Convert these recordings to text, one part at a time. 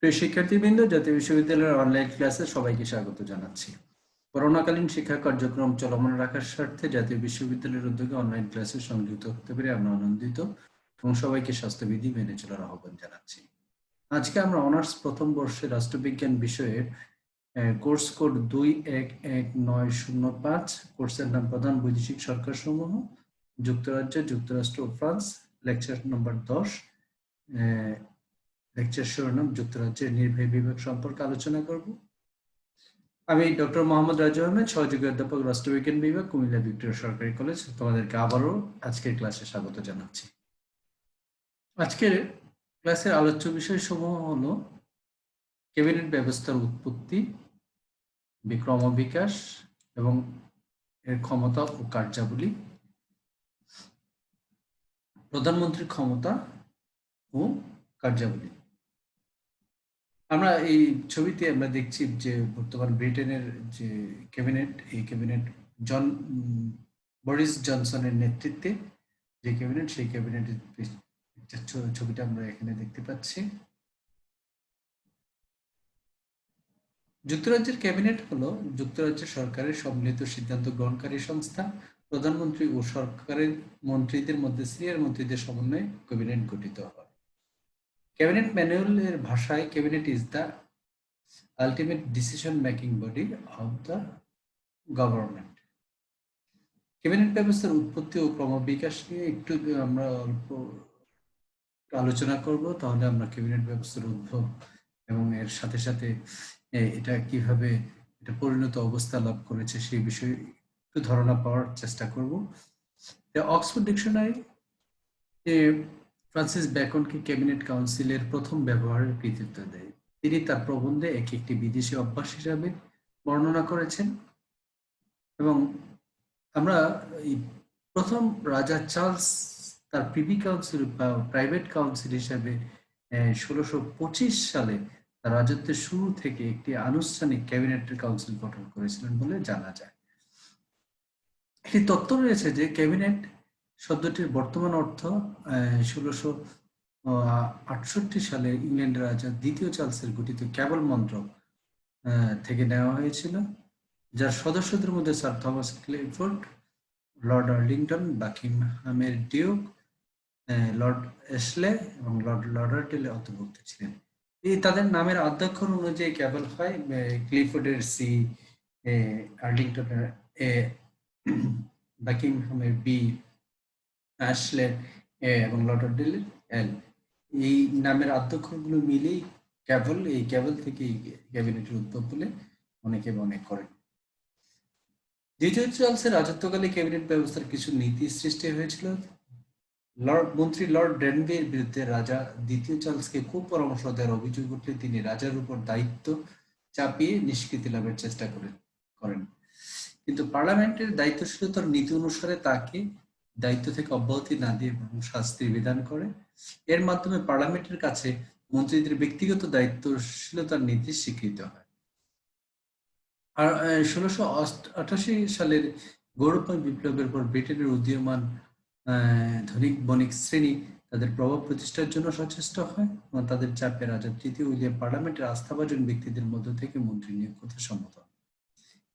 প্রিয় শিক্ষার্থীবৃন্দ, জাতীয় বিশ্ববিদ্যালয়ের অনলাইন ক্লাসে সবাইকে স্বাগত জানাচ্ছি। করোনাকালীন শিক্ষা কার্যক্রম চলমান রাখার স্বার্থে জাতীয় বিশ্ববিদ্যালয়ের উদ্যোগে অনলাইন ক্লাসে সংযুক্ত হতে পেরে আমরা আনন্দিত এবং সবাইকে স্বাস্থ্যবিধি মেনে চলার আহ্বান জানাচ্ছি। আজকে আমরা অনার্স প্রথম বর্ষে রাষ্ট্রবিজ্ঞান বিষয়ের কোর্স কোড 211905, কোর্সের নাম প্রধান বৈদেশিক সরকার সমূহ, যুক্তরাজ্য, যুক্তরাষ্ট্র ও ফ্রান্স, লেকচার নম্বর 10, লেকচার শিরোনাম যুক্তরাজ্যের নির্বাহী বিভাগ সম্পর্কে আলোচনা করব। আমি ডক্টর মোহাম্মদ রাজু আহমেদ, সহযোগী অধ্যাপক, রাষ্ট্রবিজ্ঞান বিভাগ, কুমিল্লা ভিক্টোরিয়া সরকারি কলেজ। তোমাদেরকে আবারও আজকের ক্লাসে স্বাগত জানাচ্ছি। আজকের ক্লাসের আলোচ্য বিষয় সমূহ হলো ক্যাবিনেট ব্যবস্থার উৎপত্তি, ক্রমবিকাশ এবং এর ক্ষমতা ও কার্যাবলী, প্রধানমন্ত্রীর ক্ষমতা ও কার্যাবলী। আমরা এই ছবিতে আমরা দেখছি যে বর্তমান ব্রিটেনের যে ক্যাবিনেট, এই ক্যাবিনেট বরিস জনসনের নেতৃত্বে যে ক্যাবিনেট, সেই ক্যাবিনেটের ছবিটা আমরা এখানে দেখতে পাচ্ছি। যুক্তরাজ্যের ক্যাবিনেট হলো যুক্তরাজ্য সরকারের সম্মিলিত সিদ্ধান্ত গ্রহণকারী সংস্থা। প্রধানমন্ত্রী ও সরকারের মন্ত্রীদের মধ্যে সিনিয়র মন্ত্রীদের সমন্বয়ে ক্যাবিনেট গঠিত হয়। ক্যাবিনেট ম্যানুয়ালের ভাষায় cabinet is the ultimate decision making body of the government. Cabinet ব্যবস্থার উৎপত্তি ও ক্রমবিকাশ নিয়ে একটু আমরা অল্প আলোচনা করব, তাহলে আমরা ক্যাবিনেট ব্যবস্থার উদ্ভব এবং এর সাথে সাথে এটা কিভাবে এটা পরিণত অবস্থা লাভ করেছে সেই বিষয়ে একটু ধারণা পাওয়ার চেষ্টা করব। অক্সফোর্ড ডিকশনারি ফ্রান্সিস বেকনকে ক্যাবিনেট কাউন্সিলের প্রথম ব্যবহারের কৃতিত্ব দেয়। তিনি তার প্রবন্ধে একটি বিদেশি অভ্যাস হিসাবে বর্ণনা করেছেন এবং আমরা এই প্রথম রাজা চার্লস তার প্রিভি কাউন্সিল বা প্রাইভেট কাউন্সিল হিসাবে 1625 সালে তার রাজত্বের শুরু থেকে একটি আনুষ্ঠানিক ক্যাবিনেটের কাউন্সিল গঠন করেছিলেন বলে জানা যায়। একটি তত্ত্ব রয়েছে যে ক্যাবিনেট শব্দটির বর্তমান অর্থ 1668 সালে ইংল্যান্ডের রাজা দ্বিতীয় চার্লসের গঠিত ক্যাবল মন্ত্রক থেকে নেওয়া হয়েছিল, যার সদস্যদের মধ্যে sir Thomas Clifford, Lord Arlington, বাকিংহামের ডিউক, লর্ড এশলে এবং লর্ড লডারডেলে অন্তর্ভুক্ত ছিলেন। এই তাদের নামের আদ্যাক্ষর অনুযায়ী ক্যাবল হয় ক্লিফোর্ডের সি, আর্লিংটনের এ, বাকিংহামের বি, অ্যাশলে এ এবং লডারডেলের এল। এই নামের আদ্যাক্ষরগুলো মিলেই ক্যাবল, এই ক্যাবল থেকে ক্যাবিনেটের উদ্ভব বলে অনেকে মনে করেন। দ্বিতীয় চার্লসের রাজত্বকালে ক্যাবিনেট ব্যবস্থার কিছু নীতি সৃষ্টি হয়েছিল। মন্ত্রী লর্ড ডেনবির বিরুদ্ধে রাজা দ্বিতীয় চার্লসকে কুপরামর্শ দেওয়ার অভিযোগ উঠলে তিনি রাজার উপর দায়িত্ব চাপিয়ে নিষ্কৃতি লাভের চেষ্টা করেন, কিন্তু পার্লামেন্টের দায়িত্বশীলতার নীতি অনুসারে তাকে দায়িত্ব থেকে অব্যাহতি না দিয়ে শাস্তির বিধান করে। এর মাধ্যমে পার্লামেন্টের কাছে মন্ত্রীদের ব্যক্তিগত দায়িত্বশীলতার নীতি স্বীকৃত হয়। আর 1688 সালের গৌরবময় বিপ্লবের পর ব্রিটেনের উদীয়মান ধনিক বণিক শ্রেণী তাদের প্রভাব প্রতিষ্ঠার জন্য সচেষ্ট হয় এবং তাদের চাপে রাজা তৃতীয় উইলিয়াম পার্লামেন্টের আস্থাভাজন ব্যক্তিদের মধ্য থেকে মন্ত্রী নিয়োগ করতে সম্মত হন।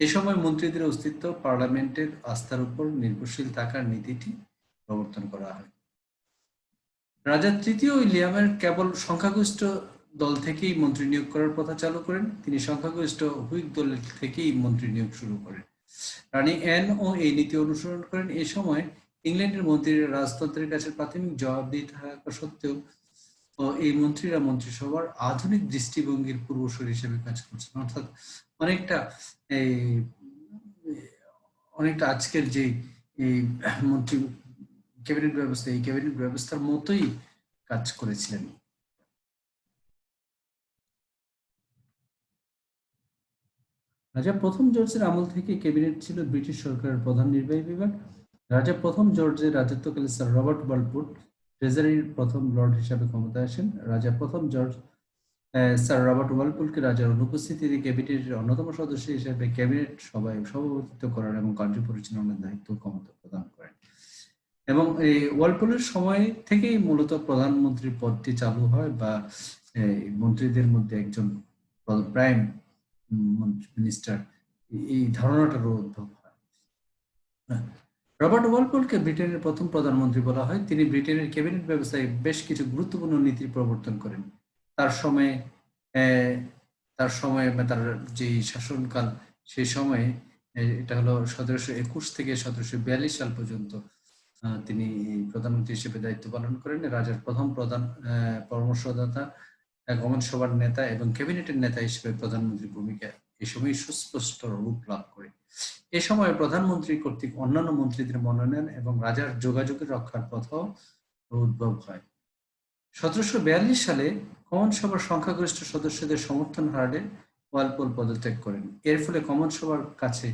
এ সময় মন্ত্রীদের অস্তিত্ব পার্লামেন্টের আস্থার উপর নির্ভরশীল থাকার নীতিটি প্রবর্তন করা হয়। রাজা তৃতীয় উইলিয়ামের কেবল সংখ্যাগরিষ্ঠ দল থেকেই মন্ত্রী নিয়োগ করার প্রথা চালু করেন। তিনি সংখ্যাগরিষ্ঠ হুইগ দল থেকেই মন্ত্রী নিয়োগ শুরু করেন। রানী অ্যান ও এই নীতি অনুসরণ করেন। এই সময় ইংল্যান্ডের মন্ত্রীরা রাজতন্ত্রের কাছে প্রাথমিক জবাবদিহি থাকা সত্ত্বেও এই মন্ত্রীরা মন্ত্রিসভার আধুনিক দৃষ্টিভঙ্গির পূর্বসূরি হিসেবে কাজ করছেন, অর্থাৎ অনেকটা আজকের যে এই মন্ত্রী ক্যাবিনেট ব্যবস্থা, এই ক্যাবিনেট ব্যবস্থার মতোই কাজ করেছিলেন। রাজা প্রথম জর্জের আমল থেকে ক্যাবিনেট ছিল ব্রিটিশ সরকারের প্রধান নির্বাহী বিভাগ। রাজা প্রথম জর্জের রাজত্বকালে স্যার রবার্ট ওয়ালপোল ট্রেজারির প্রথম লর্ড হিসাবে ক্ষমতায় আসেন। রাজা প্রথম জর্জ স্যার রবার্ট ওয়ালপোলকে রাজার অনুপস্থিতিতে ক্যাবিনেটের অন্যতম সদস্য হিসেবে ক্যাবিনেট সভায় সভাপতিত্ব করার এবং কার্য পরিচালনার দায়িত্ব ক্ষমতা প্রদান করেন। এবং এই ওয়ালপোলের সময় থেকেই মূলত প্রধানমন্ত্রীর পদটি চালু হয় বা মন্ত্রীদের মধ্যে একজন প্রাইম মিনিস্টার, এই ধারণাটার উদ্ভব হয়। রবার্ট ওয়ালপলকে ব্রিটেনের প্রথম প্রধানমন্ত্রী বলা হয়। তিনি ব্রিটেনের ক্যাবিনেট ব্যবস্থায় বেশ কিছু গুরুত্বপূর্ণ নীতির প্রবর্তন করেন। তার সময়ে তার সময়ে তার যে শাসনকাল, সেই সময়ে এটা হলো 1721 থেকে 1742 সাল পর্যন্ত তিনি প্রধানমন্ত্রী হিসেবে দায়িত্ব পালন করেন। রাজার প্রথম প্রধান পরামর্শদাতা, গভর্নমেন্ট সভার নেতা এবং ক্যাবিনেটের নেতা হিসেবে প্রধানমন্ত্রীর ভূমিকা এই সময় সুস্পষ্ট রূপ লাভ করে। এ সময় প্রধানমন্ত্রী কর্তৃক অন্যান্য মন্ত্রীদের মনোনয়ন এবং রাজার যোগাযোগের রক্ষার পথও উদ্ভব হয়। 1742 সালে কমন সভার সংখ্যাগরিষ্ঠ সদস্যদের সমর্থন হারালে ওয়ালপল পদত্যাগ করেন। এর ফলে কমন সভার কাছে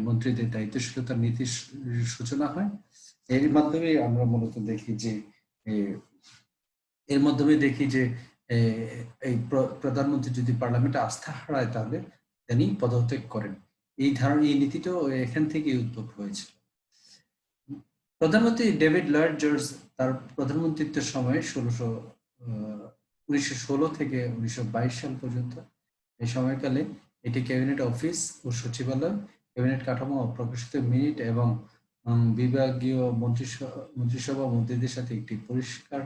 মন্ত্রীদের দায়িত্বশীলতার নীতির সূচনা হয়। এর মাধ্যমে আমরা মূলত দেখি যে এই প্রধানমন্ত্রী যদি পার্লামেন্টে আস্থা হারায় তাহলে তিনি পদত্যাগ করেন। এই নীতিটাও এখান থেকেই উদ্ভব হয়েছিল। প্রধানমন্ত্রী ডেভিড লয়েড জর্জ তার প্রধানমন্ত্রীত্বের সময় 1916 থেকে 1922 সাল পর্যন্ত এই সময়কালে এটি ক্যাবিনেট অফিস ও সচিবালয়, ক্যাবিনেট কাঠামো, প্রকাশিত মিনিট এবং বিভাগীয় মন্ত্রিসভা মন্ত্রীদের সাথে একটি পরিষ্কার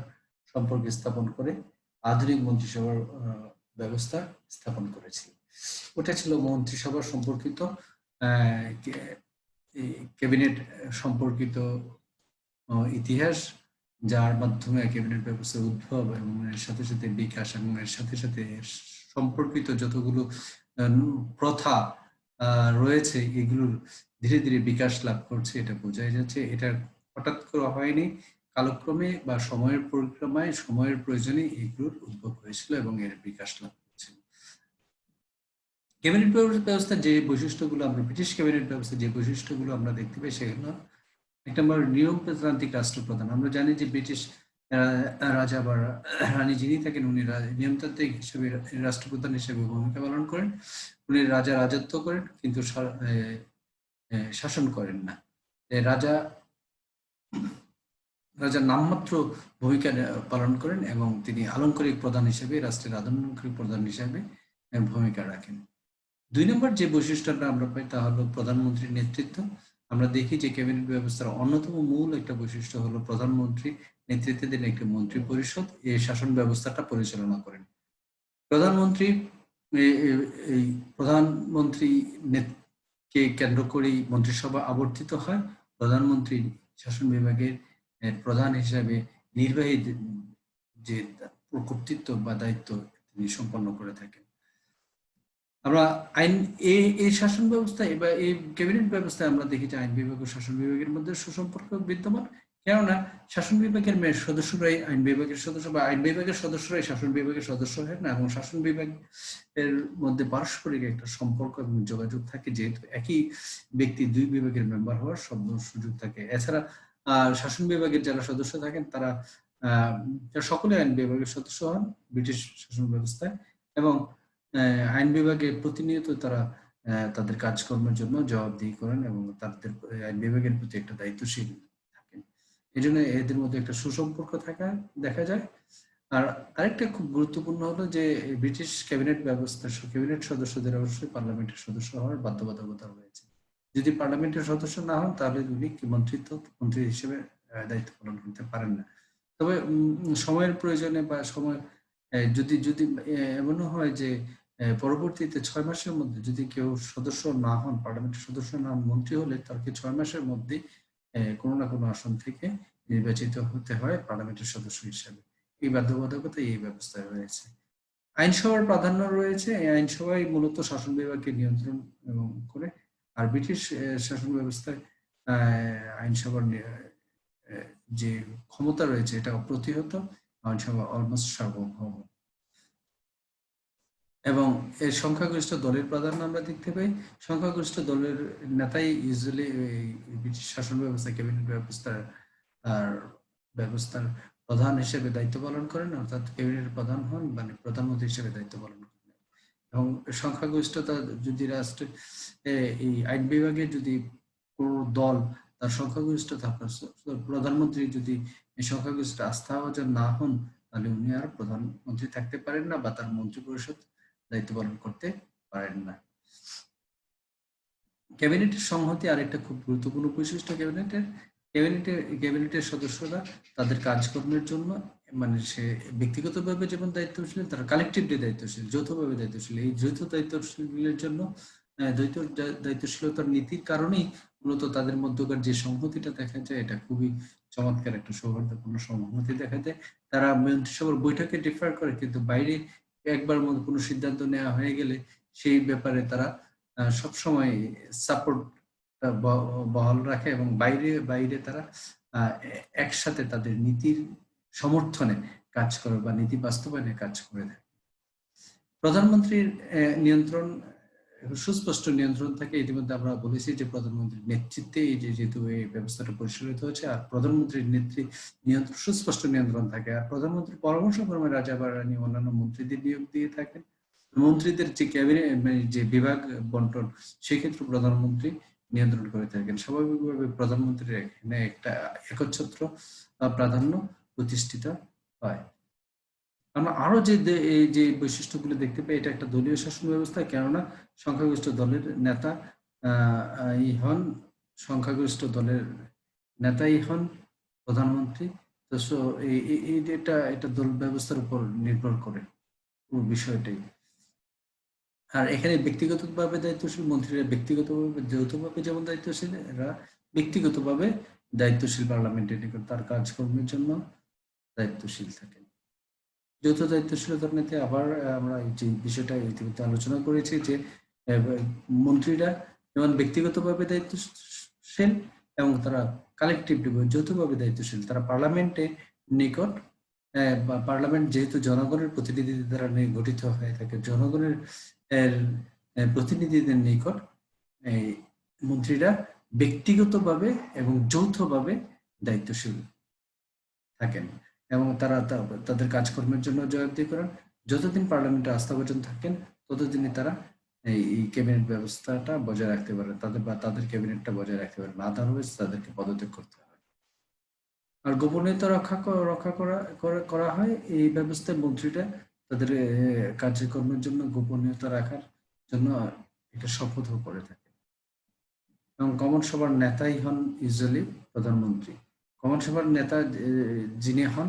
সম্পর্ক স্থাপন করে আধুনিক মন্ত্রিসভার ব্যবস্থা স্থাপন করেছিল। ওটা ছিল মন্ত্রিসভা সম্পর্কিত, ক্যাবিনেট সম্পর্কিত ইতিহাস, যার মাধ্যমে ক্যাবিনেট ব্যবস্থার উদ্ভব এবং এর সাথে সাথে বিকাশ এবং এর সাথে সাথে সম্পর্কিত যতগুলো প্রথা রয়েছে এগুলোর ধীরে ধীরে বিকাশ লাভ করছে, এটা বোঝাই যাচ্ছে। এটা হঠাৎ করে হয়নি, কালক্রমে বা সময়ের পরিক্রমায় সময়ের প্রয়োজনে এগুলোর উদ্ভব হয়েছিল এবং এর বিকাশ লাভ করেছিল। ক্যাবিনেট ব্যবস্থা যে বৈশিষ্ট্যগুলো আমরা ব্রিটিশ ক্যাবিনেট ব্যবস্থা যে বৈশিষ্ট্যগুলো আমরা দেখতে পাই সেগুলো এক নম্বর নিয়মতান্ত্রিক রাষ্ট্রপ্রধান। আমরা জানি যে ব্রিটিশ রাজা বা রানী যিনি থাকেন উনি নিয়মতান্ত্রিক হিসেবে রাষ্ট্রপ্রধান হিসেবে ভূমিকা পালন করেন। উনি রাজা রাজত্ব করেন কিন্তু শাসন করেন না। রাজা নামমাত্র ভূমিকা পালন করেন এবং তিনি আলংকারিক প্রধান হিসেবে, রাষ্ট্রের আলংকারিক প্রধান হিসেবে ভূমিকা রাখেন। 2 নম্বর যে বৈশিষ্ট্যটা আমরা পাই তা হলো প্রধানমন্ত্রীর নেতৃত্ব। আমরা দেখি যে ক্যাবিনেট ব্যবস্থার অন্যতম মূল একটা বৈশিষ্ট্য হলো প্রধানমন্ত্রী নেতৃত্বাধীন একটি মন্ত্রী পরিষদ এই শাসন ব্যবস্থাটা পরিচালনা করেন। প্রধানমন্ত্রী কে কেন্দ্র করেই মন্ত্রিসভা আবর্তিত হয়। প্রধানমন্ত্রী শাসন বিভাগের প্রধান হিসাবে নির্বাহী যে কর্তৃত্ব বা দায়িত্ব তিনি সম্পন্ন করে থাকেন। আমরা এই শাসন ব্যবস্থায় বা এই ক্যাবিনেট ব্যবস্থায় আমরা দেখি যে আইন বিভাগ ও শাসন বিভাগের মধ্যে সুসম্পর্ক বিদ্যমান। কেননা শাসন বিভাগের সদস্যরাই আইন বিভাগের সদস্য বা আইন বিভাগের সদস্যরাই শাসন বিভাগের সদস্য হয় না, এবং শাসন বিভাগের মধ্যে পারস্পরিক একটা সম্পর্ক এবং যোগাযোগ থাকে, যেহেতু একই ব্যক্তি 2 বিভাগের মেম্বার হওয়ার সুযোগ থাকে। এছাড়া শাসন বিভাগের যারা সদস্য থাকেন তারা সকলে আইন বিভাগের সদস্য হন ব্রিটিশ শাসন ব্যবস্থায়, এবং আইন বিভাগে প্রতিনিয়ত তারা তাদের কাজকর্মের জন্য জবাবদিহি করেন এবং তাদের আইন বিভাগের প্রতি একটা দায়িত্বশীল থাকেন। এই জন্য এদের মধ্যে একটা সুসম্পর্ক দেখা যায়। আর আরেকটা খুব গুরুত্বপূর্ণ হলো যে ব্রিটিশ ক্যাবিনেট ব্যবস্থা ক্যাবিনেট সদস্যদের অবশ্যই পার্লামেন্টের সদস্য হওয়ার বাধ্যবাধকতা রয়েছে। যদি পার্লামেন্টের সদস্য না হন তাহলে উনি মন্ত্রী হিসেবে দায়িত্ব পালন করতে পারেন না। তবে সময়ের প্রয়োজনে বা সময় যদি এমনও হয় যে পরবর্তীতে 6 মাসের মধ্যে যদি কেউ সদস্য না হন, পার্লামেন্টের সদস্য না হন, মন্ত্রী হলে তাকে 6 মাসের মধ্যে কোনো না কোনো আসন থেকে নির্বাচিত হতে হয় পার্লামেন্টের সদস্য হিসেবে। এই বাধ্যবাধকতা এই ব্যবস্থায় রয়েছে। আইনসভার প্রাধান্য রয়েছে। এই আইনসভাই মূলত শাসন বিভাগকে নিয়ন্ত্রণ এবং করে। আর ব্রিটিশ শাসন ব্যবস্থায় আইনসভার যে ক্ষমতা রয়েছে এটা অপ্রতিহত, আইনসভা অলমোস্ট সার্বভৌম। এবং এর সংখ্যাগরিষ্ঠ দলের প্রাধান্য আমরা দেখতে পাই। সংখ্যাগরিষ্ঠ দলের নেতাই ইউজুয়ালি ব্রিটিশ শাসন ব্যবস্থা ক্যাবিনেট ব্যবস্থার প্রধান হিসেবে দায়িত্ব পালন করেন, অর্থাৎ ক্যাবিনেট প্রধান হন, মানে প্রধানমন্ত্রী হিসেবে দায়িত্ব পালন করেন। এবং সংখ্যাগরিষ্ঠতা যদি রাষ্ট্রে এই আইন বিভাগে যদি কোনো দল তার সংখ্যাগরিষ্ঠতা প্রধানমন্ত্রী যদি এই সংখ্যাগরিষ্ঠ আস্থা না হন তাহলে উনি আর প্রধানমন্ত্রী থাকতে পারেন না বা তার মন্ত্রিপরিষদ দায়িত্ব পালন করতে পারেন না। ক্যাবিনেটের সংহতি আরেকটা খুব গুরুত্বপূর্ণ বৈশিষ্ট্য ক্যাবিনেটের সদস্যরা তাদের কাজকর্মের জন্য মানে সে ব্যক্তিগতভাবে যেমন দায়িত্বশীল, তারা কালেকটিভলি দায়িত্বশীল, যৌথভাবে দায়িত্বশীল। এই যৌথ দায়িত্বশীলের জন্য দায়িত্বশীলতার নীতির কারণেই মূলত তাদের মধ্যকার যে সংহতিটা দেখা যায়, এটা খুবই চমৎকার একটা সৌহার্দ্যপূর্ণ সংহতি দেখা যায়। তারা মন্ত্রিসভার বৈঠকে ডিফার করে, কিন্তু বাইরে একবার মতো কোনো সিদ্ধান্ত নেওয়া হয়ে গেলে সেই ব্যাপারে তারা সবসময় সাপোর্ট বহাল রাখে এবং বাইরে বাইরে তারা একসাথে তাদের নীতির সমর্থনে কাজ করে বা নীতি বাস্তবায়নে কাজ করে থাকে। প্রধানমন্ত্রীর নিয়ন্ত্রণ, সুস্পষ্ট নিয়ন্ত্রণ থাকে। ইতিমধ্যে আমরা বলেছি যে প্রধানমন্ত্রীর নেতৃত্বে এই যেহেতু এই ব্যবস্থাটা পরিচালিত হচ্ছে, আর প্রধানমন্ত্রীর নিয়ন্ত্রণ, সুস্পষ্ট নিয়ন্ত্রণ থাকে। আর প্রধানমন্ত্রীর পরামর্শ ক্রমে রাজা বা রানী অন্যান্য মন্ত্রীদের নিয়োগ দিয়ে থাকেন। মন্ত্রীদের যে ক্যাবিনেট মানে যে বিভাগ বন্টন, সেক্ষেত্রে প্রধানমন্ত্রী নিয়ন্ত্রণ করে থাকেন। স্বাভাবিকভাবে প্রধানমন্ত্রীর এখানে একটা একচ্ছত্র প্রাধান্য প্রতিষ্ঠিত হয়। আমরা আরো যে বৈশিষ্ট্যগুলো দেখতে পাই, এটা একটা দলীয় শাসন ব্যবস্থা, কেননা সংখ্যাগরিষ্ঠ দলের নেতা হন সংখ্যাগরিষ্ঠ দলের নেতাই হন প্রধানমন্ত্রী। তো এটা দল ব্যবস্থার উপর নির্ভর করে পুরো বিষয়টাই। আর এখানে ব্যক্তিগতভাবে দায়িত্বশীল মন্ত্রীরা ব্যক্তিগতভাবে যৌথভাবে যেমন দায়িত্বশীল, এরা ব্যক্তিগতভাবে দায়িত্বশীল পার্লামেন্টের নিকট তার কাজকর্মের জন্য দায়িত্বশীল থাকেন। যৌথ দায়িত্বশীলতার নীতি আবার আমরা যে বিষয়টা ইতিমধ্যে আলোচনা করেছি যে মন্ত্রীরা যেমন ব্যক্তিগতভাবে দায়িত্বশীল এবং তারা কালেকটিভলি যৌথভাবে দায়িত্বশীল। তারা পার্লামেন্টের নিকট পার্লামেন্ট যেহেতু জনগণের প্রতিনিধি দ্বারা গঠিত হয়ে থাকে, জনগণের প্রতিনিধিদের নিকট এই মন্ত্রীরা ব্যক্তিগতভাবে এবং যৌথভাবে দায়িত্বশীল থাকেন এবং তারা তাদের কাজকর্মের জন্য জবাবদিহি করেন। যতদিন পার্লামেন্টে আস্থাভাজন থাকেন ততদিনই তারা এই ক্যাবিনেট ব্যবস্থাটা বজায় রাখতে পারেন, তাদের ক্যাবিনেটটা বজায় রাখতে পারেন, আদারওয়াইজ তাদেরকে পদত্যাগ করতে হয়। আর গোপনীয়তা রক্ষা করা হয় এই ব্যবস্থায়। মন্ত্রীরা তাদের কার্যক্রমের জন্য গোপনীয়তা রাখার জন্য এটা শপথও করে থাকে। এবং কমন সভার নেতাই হন ইউজুয়ালি প্রধানমন্ত্রী। কমন সভার নেতা যিনি হন,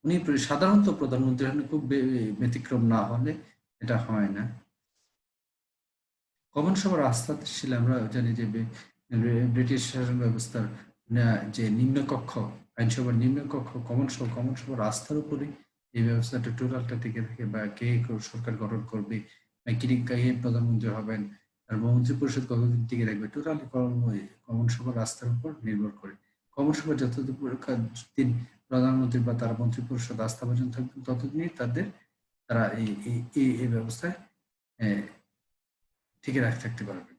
উনি সাধারণত প্রধানমন্ত্রী হন, খুব ব্যতিক্রম না হলে এটা হয় না। কমন সভার আস্থাশীল আমরা জানি যে ব্রিটিশ শাসন ব্যবস্থার যে নিম্নকক্ষ, আইনসভার নিম্নকক্ষ কমন সভার আস্থার উপরে এই ব্যবস্থাটা টোটালটা টিকে থাকে, বা কে সরকার গঠন করবে, কে প্রধানমন্ত্রী হবেন, আর মন্ত্রী পরিষদ কতদিন টিকে রাখবে, টোটালি কমন সভার আস্থার উপর নির্ভর করে। কমন সভা যতদিন প্রধানমন্ত্রী বা তার মন্ত্রী পরিষদ আস্থাভাজন থাকবেন ততদিনই তারা এই ব্যবস্থায় টিকে থাকতে পারবে।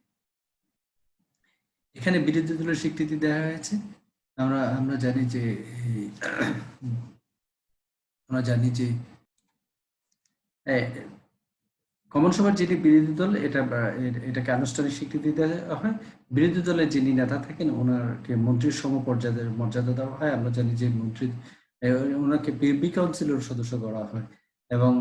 এখানে বিরোধী দলের স্বীকৃতি দেওয়া হয়েছে। আমরা জানি যে কমন সভার যিনি বিরোধী দল, এটাকে আনুষ্ঠানিক স্বীকৃতি দেওয়া হয়। বিরোধী দলের যিনি নেতা থাকেন ওনাকে মন্ত্রীর মর্যাদা দেওয়া হয়। আমরা জানি যে ওনাকে প্রিভি কাউন্সিলের সদস্য করা হয় এবং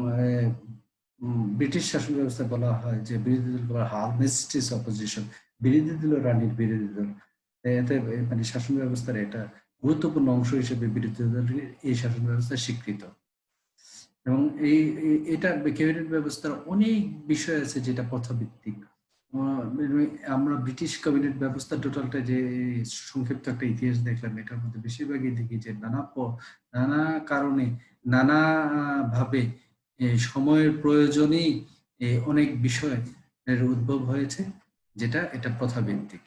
ব্রিটিশ শাসন ব্যবস্থায় বলা হয় যে বিরোধী দল হার মেজেস্টিস অপোজিশন, বিরোধী দল রানীর বিরোধী দল। এতে মানে শাসন ব্যবস্থার একটা গুরুত্বপূর্ণ অংশ হিসেবে বিরোধী দলের এই শাসন ব্যবস্থা স্বীকৃত। এবং এটা ক্যাবিনেট ব্যবস্থার অনেক বিষয় আছে যেটা পথভিত্তিক। আমরা ব্রিটিশ ক্যাবিনেট ব্যবস্থা টোটালটা যে সংক্ষিপ্ত একটা ইতিহাস দেখলাম, এটার মধ্যে বেশিরভাগই দেখি যে নানা কারণে নানা ভাবে সময়ের প্রয়োজনেই অনেক বিষয়ের উদ্ভব হয়েছে, যেটা এটা প্রথাভিত্তিক।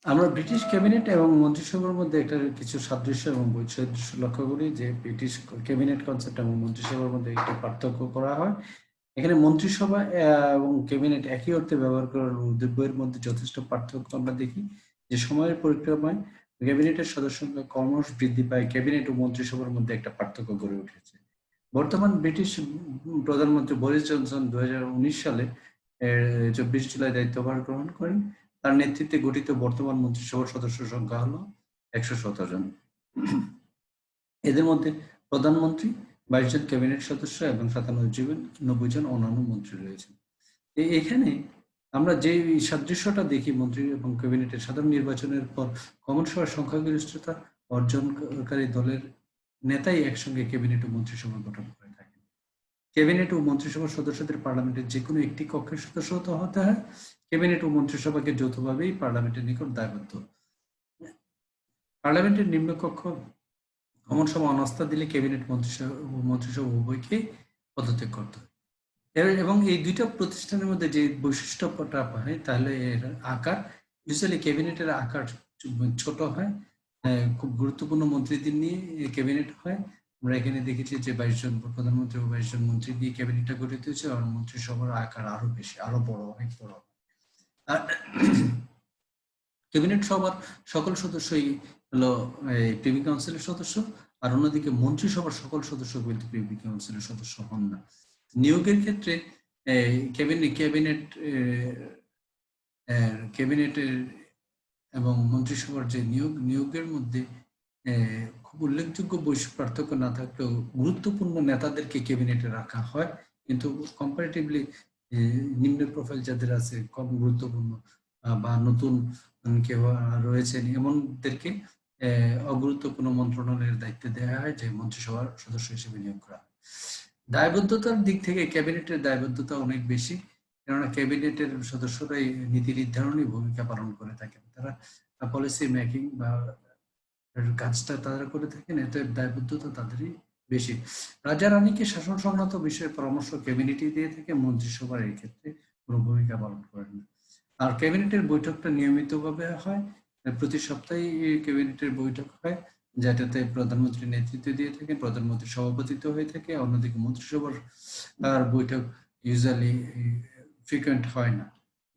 আমরা ব্রিটিশ ক্যাবিনেট এবং মন্ত্রিসভার মধ্যে একটা কিছু সাদৃশ্য এবং বৈসাদৃশ্য লক্ষ্য করি, যে ব্রিটিশ ক্যাবিনেট কনসেপ্ট এবং মন্ত্রিসভার মধ্যে একটি পার্থক্য করা হয়। এখানে মন্ত্রিসভা এবং ক্যাবিনেট একই অর্থে ব্যবহার করার উদ্যোগের মধ্যে যথেষ্ট পার্থক্য আমরা দেখি, যে সময়ের পরিক্রমায় ক্যাবিনেটের সদস্য সংখ্যা ক্রমশ বৃদ্ধি পায়, ক্যাবিনেট ও মন্ত্রিসভার মধ্যে একটা পার্থক্য গড়ে উঠেছে। বর্তমান ব্রিটিশ প্রধানমন্ত্রী বরিস জনসন 2019 সালে 24 জুলাই দায়িত্বভার গ্রহণ করেন। তার নেতৃত্বে গঠিত বর্তমান মন্ত্রিসভার সদস্য সংখ্যা হলো 117 জন। এদের মধ্যে প্রধানমন্ত্রী, 22 জন ক্যাবিনেট সদস্য এবং 97 জন অন্যান্য মন্ত্রী রয়েছেন। এখানে আমরা যে সাদৃশ্যটা দেখি মন্ত্রী এবং ক্যাবিনেটের সাধারণ নির্বাচনের পর কমন সভার সংখ্যাগরিষ্ঠতা অর্জনকারী দলের নেতাই একসঙ্গে ক্যাবিনেট ও মন্ত্রিসভা গঠন করে থাকেন। ক্যাবিনেট ও মন্ত্রিসভার সদস্যদের পার্লামেন্টের যে কোনো একটি কক্ষের সদস্য হতে হয়। ক্যাবিনেট ও মন্ত্রিসভাকে যৌথভাবেই পার্লামেন্টের নিকট দায়বদ্ধ। পার্লামেন্টের নিম্নকক্ষ কমন সভা অনাস্থা দিলে ক্যাবিনেট মন্ত্রিসভা উভয়কে পদত্যাগ করতে হয়। এবং এই দুইটা প্রতিষ্ঠানের মধ্যে যে বৈশিষ্ট্যটা হয় তাহলে এর আকার, ইউজুয়ালি ক্যাবিনেটের আকার ছোট হয়, খুব গুরুত্বপূর্ণ মন্ত্রীদের নিয়ে ক্যাবিনেট হয়। আমরা এখানে দেখেছি যে 22 জন প্রধানমন্ত্রী ও 22 জন মন্ত্রী দিয়ে ক্যাবিনেটটা গঠিত হয়েছে, আর মন্ত্রিসভার আকার আরো বেশি, আরো বড়, অনেক বড়। আর ক্যাবিনেট সভার সকল সদস্যই হলো প্রিভি কাউন্সিলের সদস্য, আর অন্যদিকে মন্ত্রিসভার সকল সদস্য কিন্তু প্রিভি কাউন্সিলের সদস্য হন না। নিয়োগের ক্ষেত্রে ক্যাবিনেটের এবং মন্ত্রিসভার যে নিয়োগের মধ্যে খুব উল্লেখযোগ্য পার্থক্য না থাকলেও গুরুত্বপূর্ণ নেতাদেরকে ক্যাবিনেটে রাখা হয়, কিন্তু কম্পারেটিভলি নিম্ন প্রোফাইল যাদের আছে, কম গুরুত্বপূর্ণ বা নতুন কেউ রয়েছেন এমনদেরকে অগুরুত্বপূর্ণ মন্ত্রণালয়ের দায়িত্ব দেওয়া হয়, যে মন্ত্রিসভার সদস্য হিসেবে নিয়োগ করা হয়। দায়বদ্ধতার দিক থেকে ক্যাবিনেটের দায়বদ্ধতা অনেক বেশি, কেননা ক্যাবিনেটের সদস্যরাই নীতি নির্ধারণী ভূমিকা পালন করে থাকেন। তারা পলিসি মেকিং বা কাজটা তারা করে থাকেন, এতে দায়বদ্ধতা তাদেরই বেশি। রাজা রানীকে শাসন সংক্রান্ত বিষয়ে পরামর্শ ক্যাবিনেটই দিয়ে থাকে, মন্ত্রিসভার এই ক্ষেত্রে কোনো ভূমিকা পালন করেন না। আর ক্যাবিনেটের বৈঠকটা নিয়মিতভাবে হয়, প্রতি সপ্তাহে ক্যাবিনেটের বৈঠক হয়, যেটাতে প্রধানমন্ত্রী নেতৃত্ব দিয়ে থাকেন, প্রধানমন্ত্রী সভাপতিত্ব হয়ে থাকে। অন্যদিকে মন্ত্রিসভার বৈঠক ইউজুয়ালি ফ্রিকুয়েন্ট হয় না,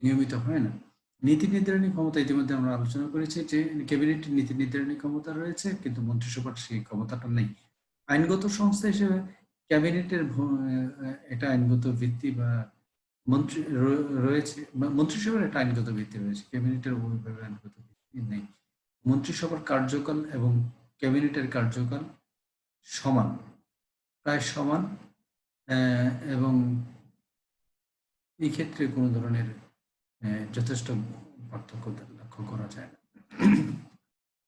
নিয়মিত হয় না। নীতি নির্ধারণী ক্ষমতা ইতিমধ্যে আমরা আলোচনা করেছি যে ক্যাবিনেটের নীতি নির্ধারণী ক্ষমতা রয়েছে, কিন্তু মন্ত্রিসভার সেই ক্ষমতাটা নেই। আইনগত সংস্থা হিসেবে ক্যাবিনেটের এটা আইনগত ভিত্তি বা মন্ত্রী রয়েছে, মন্ত্রিসভার একটা আইনগত ভিত্তি রয়েছে, ক্যাবিনেটের ওইভাবে আইনগত ভিত্তি নেই। মন্ত্রিসভার কার্যকাল এবং ক্যাবিনেটের কার্যকাল সমান, প্রায় সমান, এবং এই ক্ষেত্রে কোনো ধরনের যথেষ্ট পার্থক্য লক্ষ্য করা যায় না।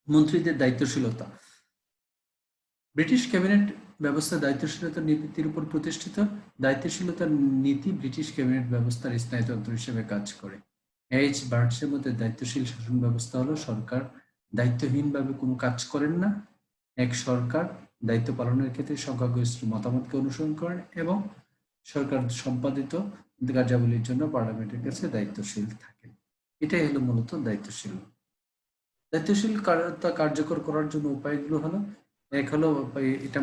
মন্ত্রীদের দায়িত্বশীলতা। ব্রিটিশ ক্যাবিনেট ব্যবস্থা দায়িত্বশীলতার নীতির উপর প্রতিষ্ঠিত। দায়িত্বশীলতার নীতি ব্রিটিশ ক্যাবিনেট ব্যবস্থার স্নায়ুতন্ত্র হিসেবে কাজ করে। এইচ বার্টসের মধ্যে দায়িত্বশীল শাসন ব্যবস্থা হলো সরকার দায়িত্বহীনভাবে কোনো কাজ করেন না। এক সরকার দায়িত্ব পালনের ক্ষেত্রে সংখ্যাগরিষ্ঠের মতামতকে অনুসরণ করেন এবং সরকার সম্পাদিত কার্যাবলীর জন্য পার্লামেন্টের কাছে দায়িত্বশীল থাকেন। এটাই হলো মূলত দায়িত্বশীল। দায়িত্বশীল কার্যকর করার জন্য উপায়গুলো হলো, এক হলো এটা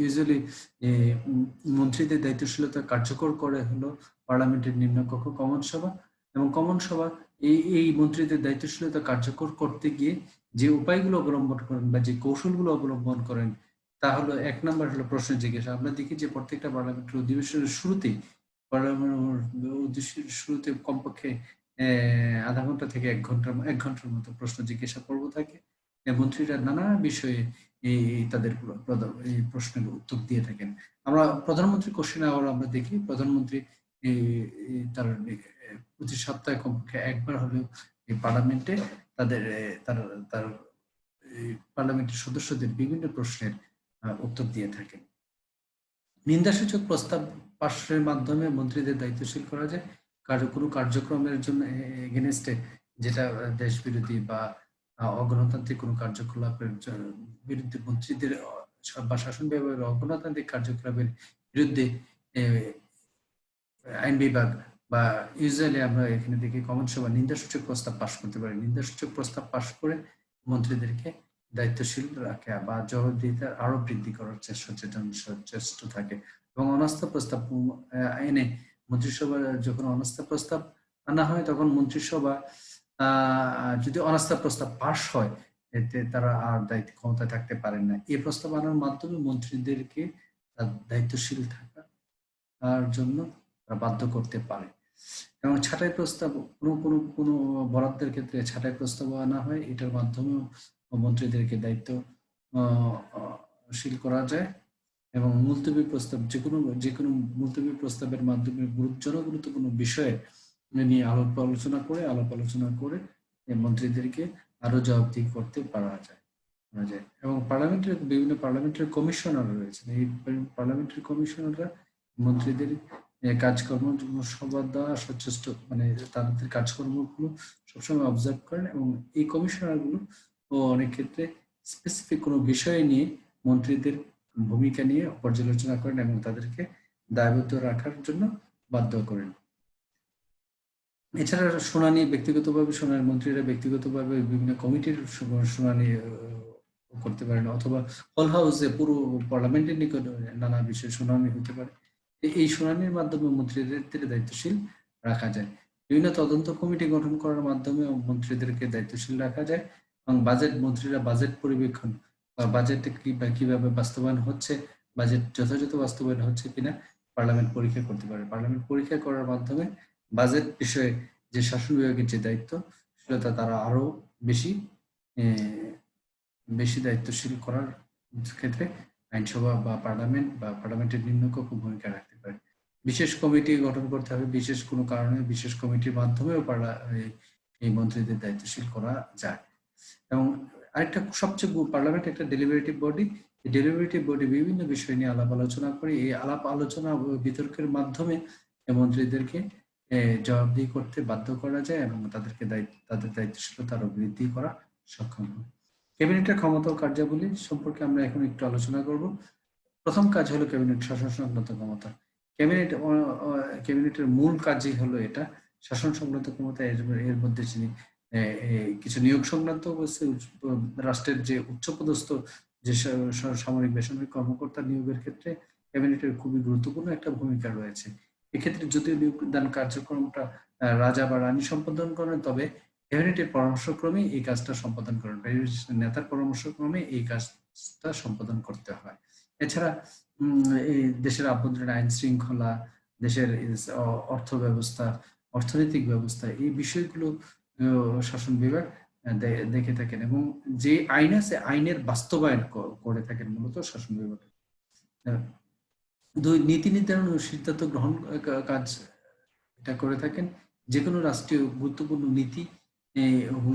ইউজুয়ালি মন্ত্রীদের দায়িত্বশীলতা কার্যকর করে হলো পার্লামেন্টের নিম্নকক্ষ কমন সভা, এবং কমন সভা এই মন্ত্রীদের দায়িত্বশীলতা কার্যকর করতে গিয়ে যে উপায়গুলো অবলম্বন করেন বা যে কৌশলগুলো অবলম্বন করেন তা হলো, এক নম্বর হলো প্রশ্ন জিজ্ঞাসা। আমরা দেখি যে প্রত্যেকটা পার্লামেন্টের অধিবেশনের শুরুতেই কমপক্ষে আধা ঘন্টা থেকে এক ঘন্টার মতো প্রশ্ন জিজ্ঞাসা পর্ব থাকে। মন্ত্রীরা নানা বিষয়ে তাদের এই প্রশ্নের উত্তর দিয়ে থাকেন। আমরা প্রধানমন্ত্রী কোশ্চেন আওয়ার আমরা দেখি, প্রধানমন্ত্রী তার প্রতি সপ্তাহে কমপক্ষে একবার হলেও এই পার্লামেন্টে তার পার্লামেন্টের সদস্যদের বিভিন্ন প্রশ্নের উত্তর দিয়ে থাকেন। নিন্দাসূচক প্রস্তাব পাশের মাধ্যমে মন্ত্রীদের দায়িত্বশীল করা যায়। কোনো কার্যক্রমের জন্য এগেনস্টে, যেটা দেশ বিরোধী বা অগণতান্ত্রিক কোনো কার্যকলাপের বিরুদ্ধে মন্ত্রীদের বা শাসন বিভাগের অগণতান্ত্রিক কার্যকলাপের বিরুদ্ধে আইন বিভাগ বা ইউজুয়ালি আমরা এখানে দেখি কমন সভা নিন্দাসূচক প্রস্তাব পাশ করতে পারে। নিন্দাসূচক প্রস্তাব পাশ করে মন্ত্রীদেরকে দায়িত্বশীল রাখে বা জবাবদিহিতা আরো বৃদ্ধি করার চেষ্টা থাকে। এবং অনাস্থা প্রস্তাব এনে মন্ত্রিসভা যখন অনাস্থা প্রস্তাব আনা হয়, তখন মন্ত্রিসভা যদি অনাস্থা প্রস্তাব পাশ হয় এতে তারা আর দায়িত্ব ক্ষমতায় থাকতে পারেন না। এই প্রস্তাব আনার মাধ্যমে মন্ত্রীদেরকে তার দায়িত্বশীল থাকার জন্য তারা বাধ্য করতে পারে। এবং ছাঁটাই প্রস্তাব কোনো বরাদ্দের ক্ষেত্রে ছাঁটাই প্রস্তাব আনা হয়, এটার মাধ্যমেও মন্ত্রীদেরকে দায়িত্বশীল করা যায়। এবং মুলতবি প্রস্তাব যেকোনো মুলতবি প্রস্তাবের মাধ্যমে জনগুরুত্বপূর্ণ বিষয়ে নিয়ে আলাপ আলোচনা করে এই মন্ত্রীদেরকে আরো জবাবদিহি করতে করা যায়। এবং বিভিন্ন পার্লামেন্টের কমিশনার রয়েছেন। এই পার্লামেন্টারি কমিশনাররা মন্ত্রীদের কাজকর্ম সর্বদা সচেষ্ট, মানে তাদের কাজকর্মগুলো সবসময় অবজার্ভ করেন, এবং এই কমিশনারগুলো অনেক ক্ষেত্রে স্পেসিফিক কোনো বিষয় নিয়ে মন্ত্রীদের ভূমিকা নিয়ে পর্যালোচনা করেন এবং তাদেরকে দায়বদ্ধ রাখার জন্য বাধ্য করেন। এছাড়া শুনানি মন্ত্রীরা ব্যক্তিগতভাবে বিভিন্ন কমিটির শুনানি করতে পারেন, অথবা হল হাউসে পুরো পার্লামেন্টের নিকট নানা বিষয়ে শুনানি হতে পারে। এই শুনানির মাধ্যমে মন্ত্রীদের দায়িত্বশীল রাখা যায়। বিভিন্ন তদন্ত কমিটি গঠন করার মাধ্যমে মন্ত্রীদেরকে দায়িত্বশীল রাখা যায়, এবং মন্ত্রীরা বাজেট পরিবেক্ষণ বা বাজেটে কিভাবে বাস্তবায়ন হচ্ছে, বাজেট যথাযথ বাস্তবায়ন হচ্ছে কিনা পার্লামেন্ট পরীক্ষা করতে পারে। পার্লামেন্ট পরীক্ষা করার মাধ্যমে বাজেট বিষয়ে যে শাসন বিভাগের যে দায়িত্ব, সেটা তারা আরো বেশি দায়িত্বশীল করার ক্ষেত্রে আইনসভা বা পার্লামেন্টের নিম্নকক্ষ ভূমিকা রাখতে পারে। বিশেষ কমিটি গঠন করতে হবে, বিশেষ কোনো কারণে বিশেষ কমিটির মাধ্যমেও এই মন্ত্রীদের দায়িত্বশীল করা যায়। এবং আরেকটা পার্লামেন্ট একটা ডেলিবারেটিভ বডি। এই ডেলিবারেটিভ বডি বিভিন্ন বিষয় নিয়ে আলাপ আলোচনা করে, এই আলাপ আলোচনা বিতর্কের মাধ্যমে মন্ত্রীদেরকে জবাবদিহি করতে বাধ্য করা যায়, এবং তাদের দায়িত্বশীলতা আরো বৃদ্ধি করা সক্ষম হয়। ক্যাবিনেটের ক্ষমতা ও কার্যাবলী সম্পর্কে আমরা এখন একটু আলোচনা করব। প্রথম কাজ হলো ক্যাবিনেট শাসন সংক্রান্ত ক্ষমতা। ক্যাবিনেটের মূল কাজই হলো এটা, শাসন সংক্রান্ত ক্ষমতা। এর মধ্যে কিছু নিয়োগ সংক্রান্ত রাষ্ট্রের যে উচ্চপদস্থ যে সামরিক বেসামরিক কর্মকর্তা নিয়োগের ক্ষেত্রে ক্যাবিনেটের খুবই গুরুত্বপূর্ণ একটা ভূমিকা রয়েছে। এক্ষেত্রে যদিও নিয়োগদান কার্যক্রমটা রাজা বা রানী সম্পাদন করেন, তবে ক্যাবিনেটের পরামর্শক্রমে এই কাজটা সম্পাদন করেন, নেতার পরামর্শক্রমে এই কাজটা সম্পাদন করতে হয়। এছাড়া এই দেশের আভ্যন্তরীণ আইন শৃঙ্খলা, দেশের অর্থ ব্যবস্থা, অর্থনৈতিক ব্যবস্থা, এই বিষয়গুলো শাসন বিভাগ দেখে থাকেন, এবং যে আইন আছে আইনের বাস্তবায়ন করে থাকেন মূলত শাসন বিভাগ। নীতি নির্ধারণ ও সিদ্ধান্ত গ্রহণ কাজ এটা করে থাকেন। যে কোনো রাষ্ট্রীয় গুরুত্বপূর্ণ নীতি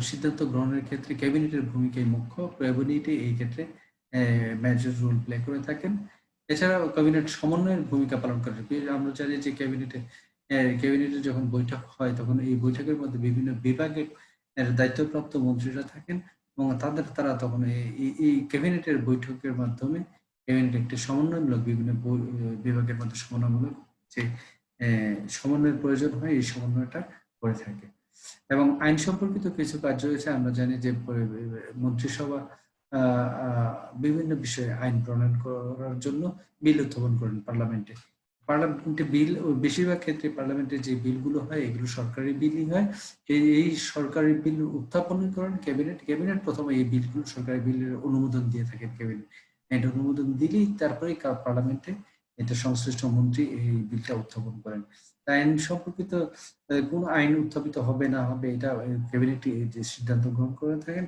সিদ্ধান্ত গ্রহণের ক্ষেত্রে ক্যাবিনেটের ভূমিকাই মুখ্য। ক্যাবিনেটে এই ক্ষেত্রে মেজর রোল প্লে করে থাকেন। এছাড়াও ক্যাবিনেট সমন্বয়ের ভূমিকা পালন করে। আমরা জানি যে ক্যাবিনেটে যখন বৈঠক হয়, তখন এই বৈঠকের মধ্যে বিভিন্ন বিভাগের দায়িত্বপ্রাপ্ত মন্ত্রীরা থাকেন, এবং তারা তখন এই ক্যাবিনেটের বৈঠকের মাধ্যমে ক্যাবিনেট একটি সমন্বয়মূলক বিভিন্ন বিভাগের মধ্যে সমন্বয়মূলক যে সমন্বয়ের প্রয়োজন হয়, এই সমন্বয়টা করে থাকে। এবং আইন সম্পর্কিত কিছু কাজ রয়েছে। আমরা জানি যে মন্ত্রিসভা বিভিন্ন বিষয়ে আইন প্রণয়ন করার জন্য বিল উত্থাপন করেন পার্লামেন্টে। বিল বেশিরভাগ ক্ষেত্রে পার্লামেন্টে যে বিলগুলো হয়, এগুলো সরকারি বিলই হয়। এই সরকারি বিল উত্থাপন করেন ক্যাবিনেট প্রথমে এই বিলগুলো সরকারি বিলের অনুমোদন দিয়ে থাকেন ক্যাবিনেট। এটা অনুমোদন দিলেই তারপরে পার্লামেন্টে এটা সংশ্লিষ্ট মন্ত্রী এই বিলটা উত্থাপন করেন। আইন সম্পর্কিত কোন আইন উত্থাপিত হবে না হবে, এটা ক্যাবিনেট যে সিদ্ধান্ত গ্রহণ করে থাকেন।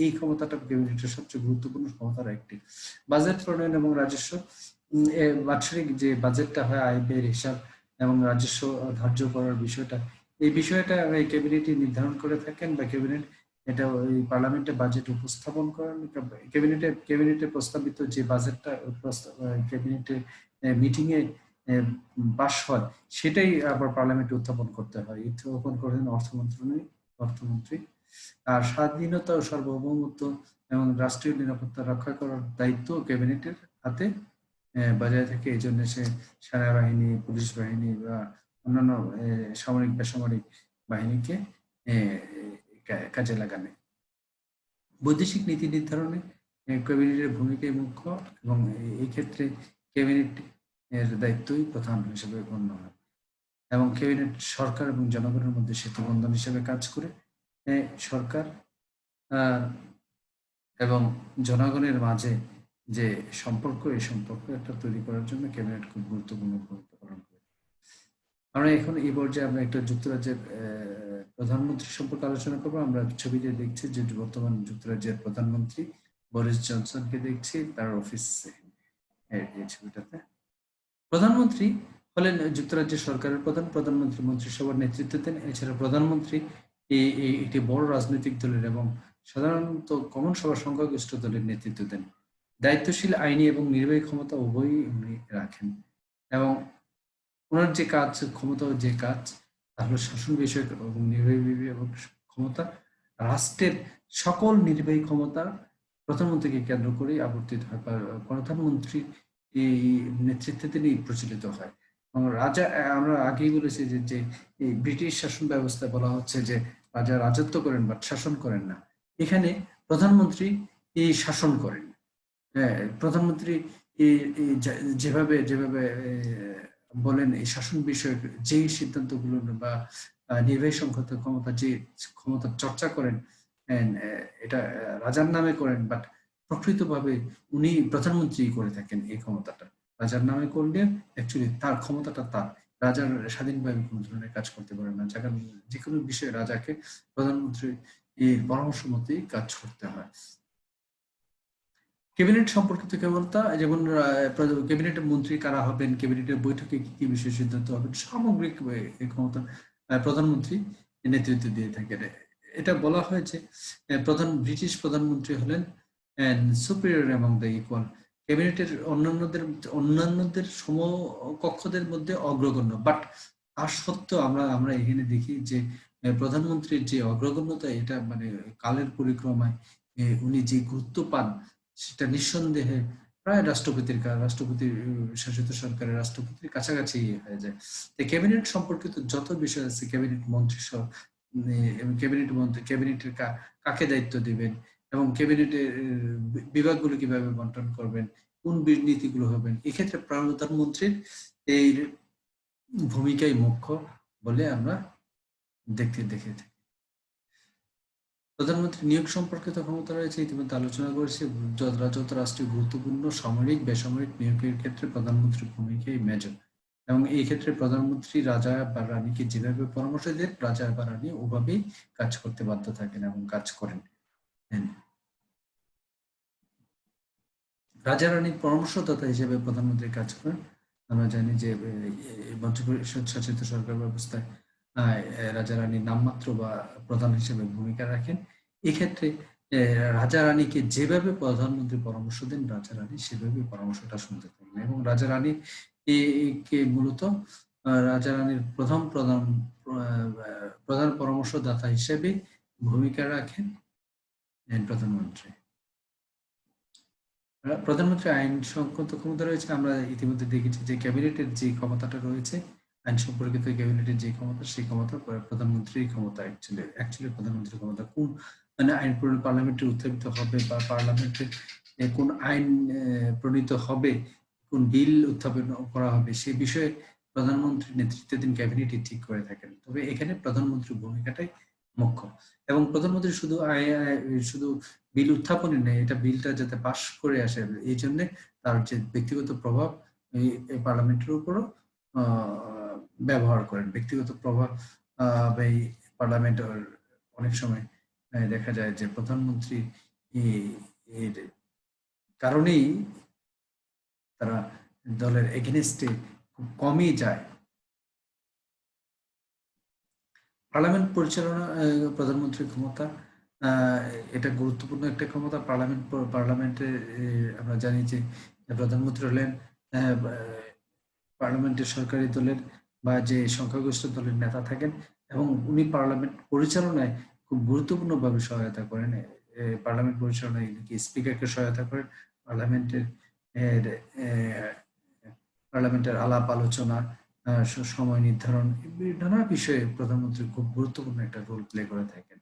এই ক্ষমতাটা ক্যাবিনেটের সবচেয়ে গুরুত্বপূর্ণ ক্ষমতার একটি। বাজেট প্রণয়ন এবং রাজস্ব, বাৎসরিক যে বাজেটটা হয়, আয় ব্যয়ের হিসাব এবং রাজস্ব ধার্য করার বিষয়টা, এই বিষয়টা ক্যাবিনেটই নির্ধারণ করে থাকেন, বা ক্যাবিনেট এটা ওই পার্লামেন্টে বাজেট উপস্থাপন করেন। ক্যাবিনেটে প্রস্তাবিত যে বাজেটটা ক্যাবিনেটে মিটিং এ পাস হয়, সেটাই আবার পার্লামেন্টে উত্থাপন করতে হয়। উত্থাপন করেন অর্থমন্ত্রী। আর স্বাধীনতা ও সার্বভৌমত্ব এবং রাষ্ট্রীয় নিরাপত্তা রক্ষা করার দায়িত্ব ক্যাবিনেটের হাতে বজায় থাকে। এই জন্য সে সেনাবাহিনী, পুলিশ বাহিনী বা অন্যান্য সামরিক বেসামরিক বাহিনীকে কাজে লাগানে। বৈদেশিক নীতি নির্ধারণে ক্যাবিনেটের ভূমিকাই মুখ্য, এবং এই ক্ষেত্রে ক্যাবিনেট এর দায়িত্বই প্রধান হিসেবে গণ্য হয়। এবং ক্যাবিনেট সরকার এবং জনগণের মধ্যে সেতু বন্ধন হিসেবে কাজ করে। সরকার এবং জনগণের মাঝে যে সম্পর্ক, এই সম্পর্ক একটা তৈরি করার জন্য ক্যাবিনেট খুব গুরুত্বপূর্ণ ভূমিকা পালন করে। আমরা এখন এই পর্যায়ে আমরা একটা যুক্তরাজ্যের প্রধানমন্ত্রী সম্পর্কে আলোচনা করবো। আমরা ছবিতে দেখছি যে বর্তমান যুক্তরাজ্যের প্রধানমন্ত্রী বরিস জনসনকে দেখছি তার অফিসে, এই ছবিটাতে। প্রধানমন্ত্রী হলেন যুক্তরাজ্যের সরকারের প্রধান। প্রধানমন্ত্রী মন্ত্রিসভার নেতৃত্ব দেন। এছাড়া প্রধানমন্ত্রী একটি বড় রাজনৈতিক দলের এবং সাধারণত কমন সভার সংখ্যাগরিষ্ঠ দলের নেতৃত্ব দেন। দায়িত্বশীল, আইনি এবং নির্বাহী ক্ষমতা উভয়ই উনি রাখেন এবং ওনার যে কাজ, ক্ষমতা যে কাজ তা হলো শাসন বিষয়ক এবং নির্বাহী এবং ক্ষমতা। রাষ্ট্রের সকল নির্বাহী ক্ষমতা প্রধানমন্ত্রীকে কেন্দ্র করে আবর্তিত হয় বা প্রধানমন্ত্রী এই নেতৃত্বে তিনি প্রচলিত হয়। রাজা, আমরা আগেই বলেছি যে এই ব্রিটিশ শাসন ব্যবস্থায় বলা হচ্ছে যে রাজা রাজত্ব করেন বাট শাসন করেন না। এখানে প্রধানমন্ত্রী এই শাসন করেন। হ্যাঁ, প্রধানমন্ত্রী যেভাবে যেভাবে বলেন এই শাসন বিষয়ক যেই সিদ্ধান্তগুলো বা নির্বাহী সংক্রান্ত ক্ষমতা যে ক্ষমতা চর্চা করেন, এটা রাজার নামে করেন, বাট প্রকৃতভাবে উনি প্রধানমন্ত্রী করে থাকেন এই ক্ষমতাটা। রাজার নামে করলে অ্যাকচুয়ালি তার ক্ষমতাটা তার, রাজার স্বাধীনভাবে কোনো ধরনের কাজ করতে পারে না। যে কোনো বিষয়ে রাজাকে প্রধানমন্ত্রী এর পরামর্শ মতেই কাজ করতে হয়। ক্যাবিনেট সম্পর্কিত ক্ষমতা যেমন ক্যাবিনেটের মন্ত্রী কারা হবেন, ক্যাবিনেটের বৈঠকে কি কি বিষয়ে সিদ্ধান্ত হবে, সামগ্রিক এই ক্ষমতা প্রধানমন্ত্রী নেতৃত্ব দিয়ে থাকেন। এটা বলা হয় যে ব্রিটিশ প্রধানমন্ত্রী হলেন সুপিরিয়র এবং দ্য ইকুয়াল, ক্যাবিনেটের অন্যান্যদের সমকক্ষদের মধ্যে অগ্রগণ্য। বাট তার সত্ত্বেও আমরা এখানে দেখি যে প্রধানমন্ত্রীর যে অগ্রগণ্যতা, এটা মানে কালের পরিক্রমায় উনি যে গুরুত্ব পান সেটা নিঃসন্দেহে প্রায় রাষ্ট্রপতির শাসিত সরকারের রাষ্ট্রপতির কাছাকাছি হয়ে যায়। ক্যাবিনেট সম্পর্কিত যত বিষয় আছে, ক্যাবিনেট মন্ত্রী ক্যাবিনেটের কাকে দায়িত্ব দিবেন এবং ক্যাবিনেটের বিভাগগুলো কিভাবে বন্টন করবেন, কোন নীতিগুলো হবেন, এক্ষেত্রে প্রধানমন্ত্রীর এই ভূমিকাই মুখ্য বলে আমরা দেখে থাকি। প্রধানমন্ত্রী নিয়োগ সম্পর্কিত ক্ষমতা রয়েছে, ইতিমধ্যে আলোচনা করেছি। যত রাষ্ট্রীয় গুরুত্বপূর্ণ সামরিক বেসামরিক নিয়োগের ক্ষেত্রে প্রধানমন্ত্রীর ভূমিকাই মেজর এবং এই ক্ষেত্রে প্রধানমন্ত্রী রাজা বা রানীকে যেভাবে পরামর্শ দেন, রাজা বা রানী ওভাবেই কাজ করতে বাধ্য থাকেন এবং কাজ করেন। রাজা রানীর পরামর্শদাতা হিসেবে প্রধানমন্ত্রী কাজ করেন। আমরা জানি যে মন্ত্রিপরিষদ শাসিত সরকার ব্যবস্থায় রাজা রানী নামমাত্র বা প্রধান হিসেবে ভূমিকা রাখেন। এক্ষেত্রে রাজা রানীকে যেভাবে প্রধানমন্ত্রী পরামর্শ দেন, রাজা রানী সেভাবে পরামর্শটা শুনতে থাকেন এবং রাজা রানী কে মূলত রাজা রানীর প্রধান পরামর্শদাতা হিসেবে ভূমিকা রাখেন প্রধানমন্ত্রী। প্রধানমন্ত্রী আইন সংক্রান্ত ক্ষমতা রয়েছে। আমরা ইতিমধ্যে দেখেছি যে ক্যাবিনেটের যে ক্ষমতাটা রয়েছে, আইন সম্পর্কিত ক্যাবিনেটের যে ক্ষমতা, সেই ক্ষমতা প্রধানমন্ত্রীর ক্ষমতা। অ্যাকচুয়ালি প্রধানমন্ত্রীর ক্ষমতা কোন মানে আইন পার্লামেন্টে উত্থাপিত হবে বা পার্লামেন্টের কোন আইন প্রণীত হবে, কোন বিল উত্থাপন করা হবে, সে বিষয়ে প্রধানমন্ত্রীর নেতৃত্বাধীন ক্যাবিনেটই ঠিক করে থাকেন। তবে এখানে প্রধানমন্ত্রীর ভূমিকাটাই মুখ্য এবং প্রধানমন্ত্রী শুধু বিল উত্থাপনই নেই, এটা বিলটা যাতে পাস করে আসে, এই জন্য তার যে ব্যক্তিগত প্রভাব এই পার্লামেন্টের উপরও ব্যবহার করেন। ব্যক্তিগত প্রভাব এই পার্লামেন্ট অনেক সময় দেখা যায় যে প্রধানমন্ত্রী এর কারণেই তারা দলের এগেনস্টে খুব কমই যায়। পার্লামেন্ট পরিচালনা প্রধানমন্ত্রীর ক্ষমতা, এটা গুরুত্বপূর্ণ একটা ক্ষমতা। পার্লামেন্টে আমরা জানি যে প্রধানমন্ত্রী হলেন পার্লামেন্টের সরকারি দলের বা যে সংখ্যাগরিষ্ঠ দলের নেতা থাকেন এবং উনি পার্লামেন্ট পরিচালনায় খুব গুরুত্বপূর্ণভাবে সহায়তা করেন। পার্লামেন্ট পরিচালনায় স্পিকারকে সহায়তা করেন। পার্লামেন্টের আলাপ আলোচনা, সময় নির্ধারণ, নানা বিষয়ে প্রধানমন্ত্রী খুব গুরুত্বপূর্ণ একটা রোল প্লে করে থাকেন।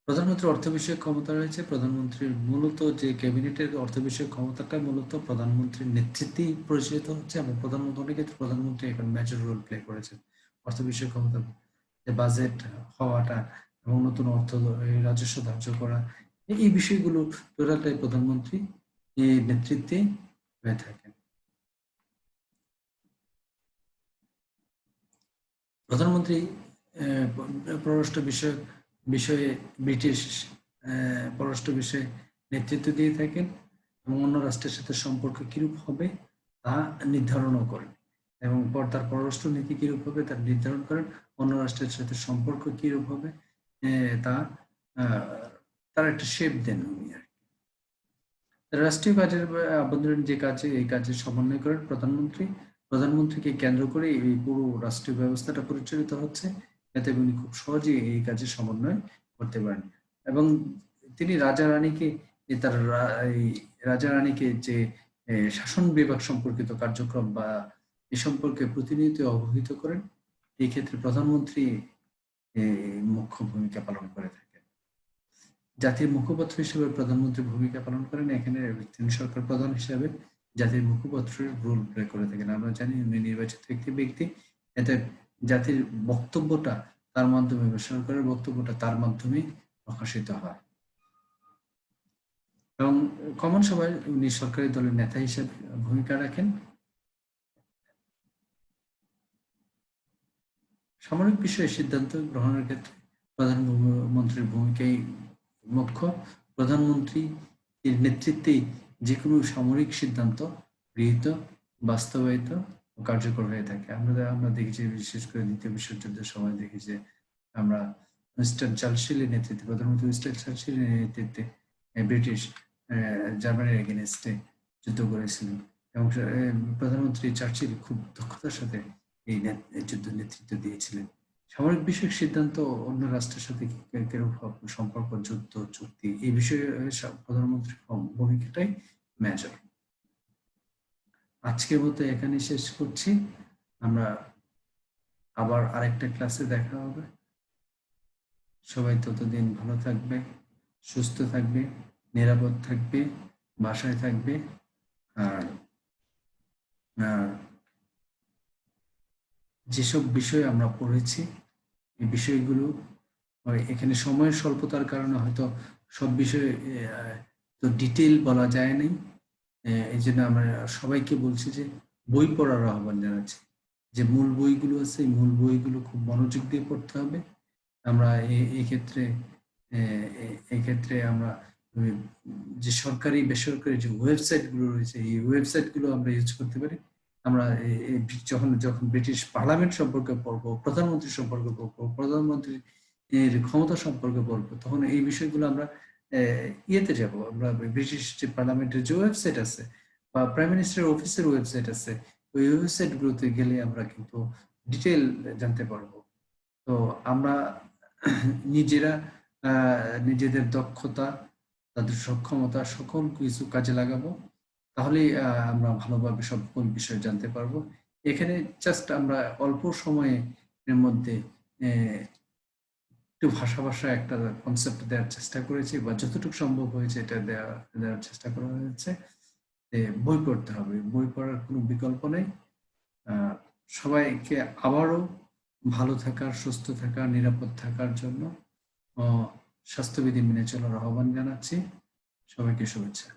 প্রধানমন্ত্রীর অর্থ বিষয়ক ক্ষমতা রয়েছে। প্রধানমন্ত্রীর মূলত যে ক্যাবিনেটের অর্থ বিষয়ক ক্ষমতাটা মূলত প্রধানমন্ত্রীর নেতৃত্বেই পরিচালিত হচ্ছে এবং প্রধানমন্ত্রী এখন মেজর রোল প্লে করেছেন অর্থ বিষয়ক ক্ষমতা, যে বাজেট হওয়াটা এবং নতুন রাজস্ব ধার্য করা, এই বিষয়গুলো টোটালটাই প্রধানমন্ত্রী নেতৃত্বে হয়ে থাকেন। প্রধানমন্ত্রী পররাষ্ট্র বিষয়ে ব্রিটিশ পররাষ্ট্র বিষয়ে নেতৃত্ব দিয়ে থাকেন এবং অন্য রাষ্ট্রের সাথে সম্পর্ক কিরূপ হবে তা নির্ধারণও করেন, এবং তার পররাষ্ট্র নীতি কিরূপ হবে তা নির্ধারণ করেন। অন্য রাষ্ট্রের সাথে সম্পর্ক কিরূপ হবে তা তার একটা শেপ দেন উনি আর কি। রাষ্ট্রীয় কাজের আভ্যন্তরীণ যে কাজে এই কাজের সমন্বয় করেন প্রধানমন্ত্রী। প্রধানমন্ত্রীকে কেন্দ্র করে এই পুরো রাষ্ট্রীয় ব্যবস্থাটা পরিচালিত হচ্ছে, যাতে উনি খুব সহজেই এই কাজের সমন্বয় করতে পারেন। এবং তিনি রাজা রানীকে তার এই রাজা রানীকে যে শাসন বিভাগ সম্পর্কিত কার্যক্রম বা এ সম্পর্কে প্রতিনিয়ত অবহিত করেন। এই ক্ষেত্রে প্রধানমন্ত্রী মুখ্য ভূমিকা পালন করে থাকেন। জাতির মুখপাত্র হিসেবে প্রধানমন্ত্রী ভূমিকা পালন করেন। এখানে তিনি সরকার প্রধান হিসেবে জাতির মুখপাত্রের রোল প্লে করে থাকেন। আমরা জানি উনি নির্বাচিত একটি ব্যক্তি, এতে জাতির বক্তব্যটা তার মাধ্যমে বা সরকারের বক্তব্যটা তার মাধ্যমে প্রকাশিত হয়। এবং কমন সভায় উনি সরকারি দলের নেতা হিসেবে ভূমিকা রাখেন। সামরিক বিষয়ে সিদ্ধান্ত গ্রহণের ক্ষেত্রে প্রধানমন্ত্রীর ভূমিকাই মুখ্য। প্রধানমন্ত্রী এর নেতৃত্বেই যে কোনো সামরিক সিদ্ধান্ত গৃহীত, বাস্তবায়িত ও কার্যকর হয়ে থাকে। আমরা দেখেছি, বিশেষ করে দ্বিতীয় বিশ্বযুদ্ধের সময় দেখি যে আমরা উইনস্টন চার্চিলের নেতৃত্বে, প্রধানমন্ত্রী উইনস্টন চার্চিলের নেতৃত্বে ব্রিটিশ জার্মানির এগেনস্টে যুদ্ধ করেছিলেন, এবং প্রধানমন্ত্রী চার্চিল খুব দক্ষতার সাথে এই যুদ্ধ নেতৃত্ব দিয়েছিলেন। সামরিক বিষয়ক সিদ্ধান্ত অন্য রাষ্ট্রের সাথে কিরকম সম্পর্ক, যুদ্ধ, চুক্তি, এই বিষয়ে প্রধানমন্ত্রীর ভূমিকাটাই মেজর। আজকের মতো এখানে শেষ করছি। আমরা আবার আরেকটা ক্লাসে দেখা হবে। সবাই ততদিন ভালো থাকবে, সুস্থ থাকবে, নিরাপদ থাকবে, বাসায় থাকবে। আর যেসব বিষয় আমরা পড়েছি এই বিষয়গুলো এখানে সময়ের স্বল্পতার কারণে হয়তো সব বিষয়ে তো ডিটেইল বলা যায় নাই। এই জন্য আমরা সবাইকে বলছি যে বই পড়ার আহ্বান জানাচ্ছি। যে মূল বইগুলো আছে, এই মূল বইগুলো খুব মনোযোগ দিয়ে পড়তে হবে। আমরা এই ক্ষেত্রে আমরা যে সরকারি বেসরকারি যে ওয়েবসাইটগুলো রয়েছে, এই ওয়েবসাইটগুলো আমরা ইউজ করতে পারি। আমরা যখন ব্রিটিশ পার্লামেন্ট সম্পর্কে পড়বো, প্রধানমন্ত্রী সম্পর্কে পড়বো, প্রধানমন্ত্রীর ক্ষমতা সম্পর্কে পড়বো, তখন এই বিষয়গুলো আমরা ইয়েতে যাব, আমরা ব্রিটিশ যে পার্লামেন্টের যে ওয়েবসাইট আছে বা প্রাইম মিনিস্টার অফিসের ওয়েবসাইট আছে, ওই ওয়েবসাইট গুলোতে গেলে আমরা কিন্তু ডিটেল জানতে পারবো। তো আমরা নিজেরা নিজেদের দক্ষতা, তাদের সক্ষমতা সকল কিছু কাজে লাগাবো, তাহলেই আমরা ভালোভাবে সকল বিষয় জানতে পারবো। এখানে জাস্ট আমরা অল্প সময়ের মধ্যে একটু ভাষা একটা কনসেপ্ট দেওয়ার চেষ্টা করেছি, বা যতটুকু সম্ভব হয়েছে এটা দেওয়ার চেষ্টা করা হয়েছে। বই পড়তে হবে, বই পড়ার কোনো বিকল্প নেই। সবাইকে আবারও ভালো থাকার, সুস্থ থাকার, নিরাপদ থাকার জন্য স্বাস্থ্যবিধি মেনে চলার আহ্বান জানাচ্ছি। সবাইকে শুভেচ্ছা।